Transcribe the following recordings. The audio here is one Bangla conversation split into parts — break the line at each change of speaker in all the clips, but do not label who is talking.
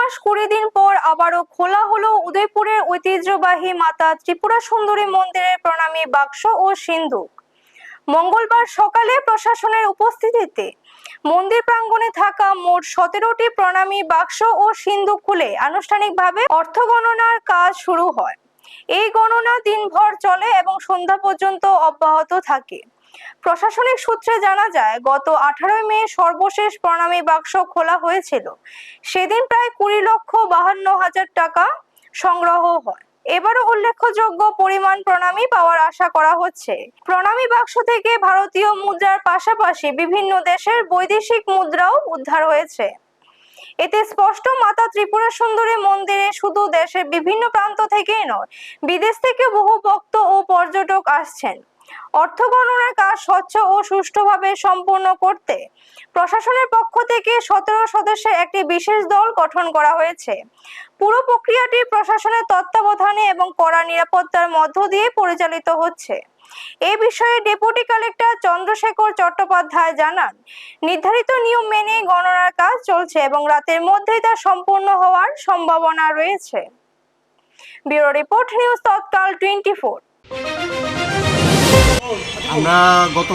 মাস 20 দিন পর আবারও খোলা হলো উদয়পুরের ঐতিহ্যবাহী মাতা ত্রিপুরা সুন্দরী মন্দিরের প্রণামী বাক্স ও সিন্ধুক। মঙ্গলবার সকালে প্রশাসনের উপস্থিতিতে মন্দির প্রাঙ্গণে থাকা মোট 17টি প্রণামী বাক্স ও সিন্ধুক খুলে আনুষ্ঠানিকভাবে অর্থ গণনার কাজ শুরু হয়। এই গণনা দিনভর চলে এবং সন্ধ্যা পর্যন্ত অব্যাহত থাকে। প্রশাসনিক সূত্রে জানা যায়, গত 18 মে সর্বশেষ প্রণামী বাক্স খোলা হয়েছিল। সেদিন প্রায় 20,52,000 টাকা সংগ্রহ হয়। এবারও উল্লেখযোগ্য পরিমাণ প্রণামী পাওয়ার আশা করা হচ্ছে। প্রণামী বাক্স থেকে ভারতীয় মুদ্রার পাশাপাশি বিভিন্ন দেশের বৈদেশিক মুদ্রাও উদ্ধার হয়েছে। এতে স্পষ্ট মাতা ত্রিপুরা সুন্দরী মন্দিরে শুধু দেশের বিভিন্ন প্রান্ত থেকেই নয়, বিদেশ থেকে বহু ভক্ত ও পর্যটক আসছেন। অর্থ গণনার কাজ স্বচ্ছ ও সুষ্ঠুভাবে সম্পন্ন করতে প্রশাসনের পক্ষ থেকে 17 সদস্যের একটি বিশেষ দল গঠন করা হয়েছে। পুরো প্রক্রিয়াটি প্রশাসনের তত্ত্বাবধানে এবং কড়া নিরাপত্তার মধ্য দিয়ে পরিচালিত হচ্ছে। এ বিষয়ে ডেপুটি কালেক্টর চন্দ্রশেখর চট্টোপাধ্যায় জানান, নির্ধারিত নিয়ম মেনে গণনার কাজ চলছে এবং রাতের মধ্যেই তা সম্পূর্ণ হওয়ার সম্ভাবনা রয়েছে। ব্যুরো রিপোর্ট, নিউজ তৎকাল 24।
আমরা গত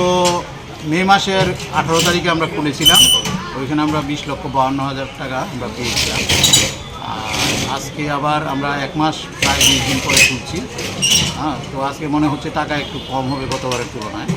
মে মাসের 18 তারিখে আমরা খুলেছিলাম। ওইখানে আমরা 20,52,000 টাকা আমরা পেয়েছিলাম। আর আজকে আবার আমরা 1 মাস প্রায় 20 দিন পরে খুলছি। তো আজকে মনে হচ্ছে টাকা একটু কম হবে গতবারের তুলনায়।